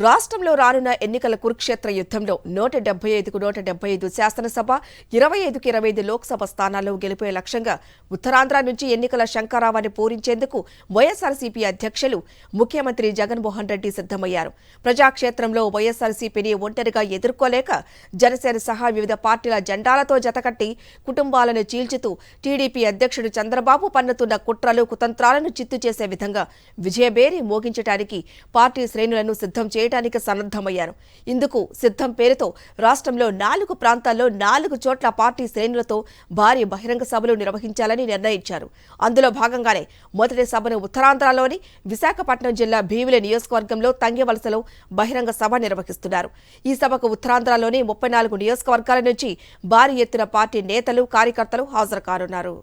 రాష్ట్రంలో రానున్న ఎన్నికల కురుక్షేత్ర యుద్ధంలో 175కు 175 శాసనసభ, 25కు 25 లోక్సభ స్థానాల్లో గెలిపే లక్ష్యంగా ఉత్తరాంధ్ర నుంచి ఎన్నికల శంఖారావాన్ని పూరించేందుకు వైఎస్సార్సీపీ అధ్యక్షులు ముఖ్యమంత్రి జగన్మోహన్ రెడ్డి సిద్ధమయ్యారు. ప్రజాక్షేత్రంలో వైఎస్సార్సీపీని ఒంటరిగా ఎదుర్కోలేక జనసేన సహా వివిధ పార్టీల జెండాలతో జతకట్టి కుటుంబాలను చీల్చుతూ టీడీపీ అధ్యక్షుడు చంద్రబాబు పన్నుతున్న కుట్రలు, కుతంత్రాలను చిత్తు చేసే విధంగా విజయబేరి మోగించడానికి పార్టీ శ్రేణులను సిద్ధం చేయడానికి సన్నద్ధమయ్యారు. ఇందుకు సిద్ధం పేరుతో రాష్ట్రంలో 4 ప్రాంతాల్లో 4 చోట్ల పార్టీ శ్రేణులతో భారీ బహిరంగ సభలు నిర్వహించాలని నిర్ణయించారు. అందులో భాగంగానే మొదటి సభను ఉత్తరాంధ్రలోని విశాఖపట్నం జిల్లా భీమిలి నియోజకవర్గంలో తంగెవలసలో బహిరంగ సభ నిర్వహిస్తున్నారు. ఈ సభకు ఉత్తరాంధ్రలోని 34 నియోజకవర్గాల నుంచి భారీ ఎత్తున పార్టీ నేతలు, కార్యకర్తలు హాజరు కానున్నారు.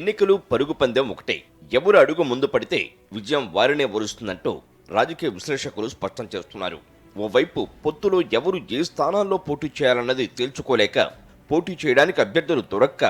ఎన్నికలు పరుగు పందెం ఒకటే. ఎవరు అడుగు ముందు పడితే విజయం వారినే వరుస్తుందంటూ రాజకీయ విశ్లేషకులు స్పష్టం చేస్తున్నారు. ఓవైపు పొత్తులో ఎవరు ఏ స్థానాల్లో పోటీ చేయాలన్నది తేల్చుకోలేక పోటీ చేయడానికి అభ్యర్థులు దొరక్క,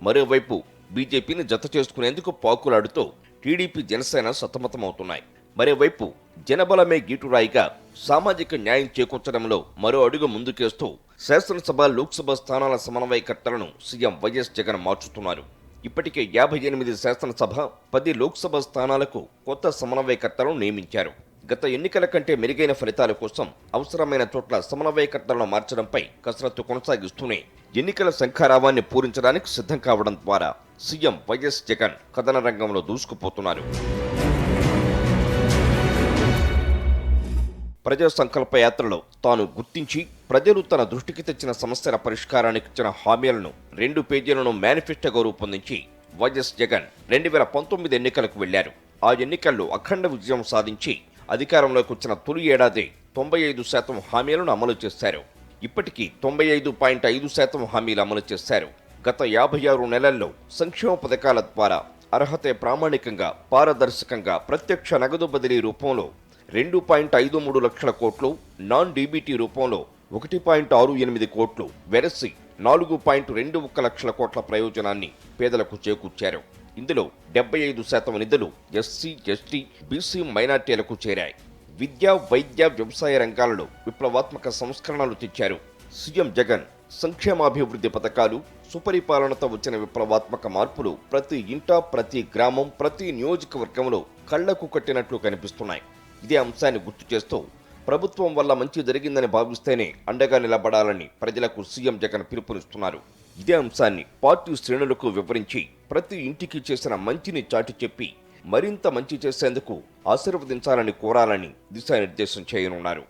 మరోవైపు బీజేపీని జత చేసుకునేందుకు పాకులాడుతూ టీడీపీ, జనసేన సతమతమవుతున్నాయి. మరోవైపు జనబలమే గీటురాయిగా సామాజిక న్యాయం చేకూర్చడంలో మరో అడుగు ముందుకేస్తూ శాసనసభ, లోక్సభ స్థానాల సమన్వయకర్తలను సీఎం వైఎస్ జగన్ మార్చుతున్నారు. ఇప్పటికే 58 శాసనసభ, 10 లోక్సభ స్థానాలకు కొత్త సమన్వయకర్తలను నియమించారు. గత ఎన్నికల కంటే మెరుగైన ఫలితాల కోసం అవసరమైన చోట్ల సమన్వయకర్తలను మార్చడంపై కసరత్తు కొనసాగిస్తూనే ఎన్నికల శంఖారావాన్ని పూరించడానికి సిద్ధం కావడం ద్వారా సీఎం వైఎస్ జగన్ కథన రంగంలో దూసుకుపోతున్నారు. ప్రజా సంకల్ప యాత్రలో తాను గుర్తించి ప్రజలు తన దృష్టికి తెచ్చిన సమస్యల పరిష్కారానికి ఇచ్చిన హామీలను 2 పేజీలను మేనిఫెస్టోగా రూపొందించి వైఎస్ జగన్ 2019 ఎన్నికలకు వెళ్లారు. ఆ ఎన్నికల్లో అఖండ విజయం సాధించి అధికారంలోకి వచ్చిన తొలి ఏడాది 95% హామీలను అమలు చేశారు. ఇప్పటికీ 95.5% హామీలు అమలు చేశారు. గత 56 నెలల్లో సంక్షేమ పథకాల ద్వారా అర్హతే ప్రామాణికంగా, పారదర్శకంగా ప్రత్యక్ష నగదు బదిలీ రూపంలో 2.53 లక్షల కోట్లు, నాన్ డీబీటీ రూపంలో 1.68 కోట్లు వెరసి 4.21 లక్షల కోట్ల ప్రయోజనాన్ని పేదలకు చేకూర్చారు. ఇందులో 75% నిధులు ఎస్సీ, ఎస్టీ, బీసీ, మైనార్టీలకు చేరాయి. విద్య, వైద్య, వ్యవసాయ రంగాలలో విప్లవాత్మక సంస్కరణలు తెచ్చారు. సీఎం జగన్ సంక్షేమాభివృద్ధి పథకాలు, సుపరిపాలనతో వచ్చిన విప్లవాత్మక మార్పులు ప్రతి ఇంట, ప్రతి గ్రామం, ప్రతి నియోజకవర్గంలో కళ్లకు కట్టినట్లు కనిపిస్తున్నాయి. ఇదే అంశాన్ని గుర్తు చేస్తూ ప్రభుత్వం వల్ల మంచి జరిగిందని భావిస్తేనే అండగా నిలబడాలని ప్రజలకు సీఎం జగన్ పిలుపునిస్తున్నారు. ఇదే అంశాన్ని పార్టీ శ్రేణులకు వివరించి ప్రతి ఇంటికి చేసిన మంచిని చాటి చెప్పి మరింత మంచి చేసేందుకు ఆశీర్వదించాలని కోరాలని దిశానిర్దేశం చేయనున్నారు.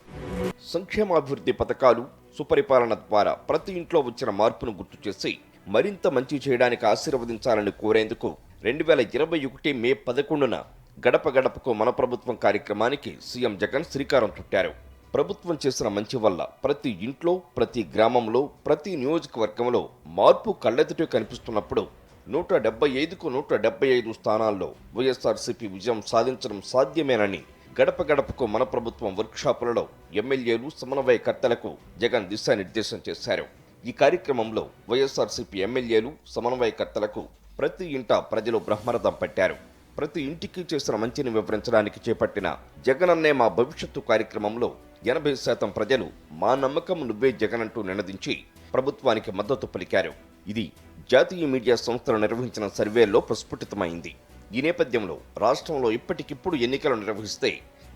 సంక్షేమాభివృద్ధి పథకాలు, సుపరిపాలన ద్వారా ప్రతి ఇంట్లో వచ్చిన మార్పును గుర్తు చేసి మరింత మంచి చేయడానికి ఆశీర్వదించాలని కోరేందుకు 2021 మే 11న గడప గడపకు మన ప్రభుత్వం కార్యక్రమానికి సీఎం జగన్ శ్రీకారం చుట్టారు. ప్రభుత్వం చేసిన మంచి వల్ల ప్రతి ఇంట్లో, ప్రతి గ్రామంలో, ప్రతి నియోజకవర్గంలో మార్పు కళ్ళెదుటే కనిపిస్తున్నప్పుడు 175కు 175 స్థానాల్లో వైఎస్సార్సీపీ విజయం సాధించడం సాధ్యమేనని గడప గడపకు మన ప్రభుత్వం వర్క్షాపులలో ఎమ్మెల్యేలు, సమన్వయకర్తలకు జగన్ దిశానిర్దేశం చేశారు. ఈ కార్యక్రమంలో వైఎస్సార్సీపీ ఎమ్మెల్యేలు, సమన్వయకర్తలకు ప్రతి ఇంట ప్రజలు బ్రహ్మరథం పట్టారు. ప్రతి ఇంటికి చేసిన మంచిని వివరించడానికి చేపట్టిన జగన్ అన్నే మా భవిష్యత్తు కార్యక్రమంలో 80% ప్రజలు మా నమ్మకం నువ్వే జగన్ అంటూ నినదించి ప్రభుత్వానికి మద్దతు పలికారు. ఇది జాతీయ మీడియా సంస్థలు నిర్వహించిన సర్వేలో ప్రస్ఫుటితమైంది. ఈ నేపథ్యంలో రాష్ట్రంలో ఇప్పటికిప్పుడు ఎన్నికలు నిర్వహిస్తే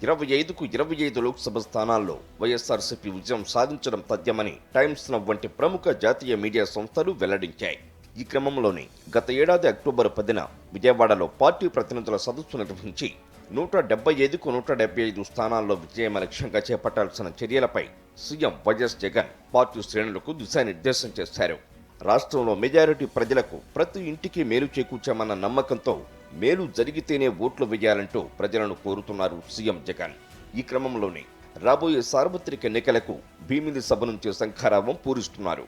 25కు 25 లోక్సభ స్థానాల్లో వైఎస్సార్సీపీ విజయం సాధించడం తథ్యమని టైమ్స్ నౌ వంటి ప్రముఖ జాతీయ మీడియా సంస్థలు వెల్లడించాయి. ఈ క్రమంలోనే గత ఏడాది అక్టోబర్ 10న విజయవాడలో పార్టీ ప్రతినిధుల సదస్సు నిర్వహించి 175కు 175 స్థానాల్లో విజయం లక్ష్యంగా చేపట్టాల్సిన చర్యలపై సీఎం వైఎస్ జగన్ పార్టీ శ్రేణులకు దిశానిర్దేశం చేశారు. రాష్ట్రంలో మెజారిటీ ప్రజలకు ప్రతి ఇంటికి మేలు చేకూర్చామన్న నమ్మకంతో మేలు జరిగితేనే ఓట్లు వేయాలంటూ ప్రజలను కోరుతున్నారు సీఎం జగన్. ఈ క్రమంలోనే రాబోయే సార్వత్రిక ఎన్నికలకు భీమిలి సభ నుంచి శంఖారావం పూరిస్తున్నారు.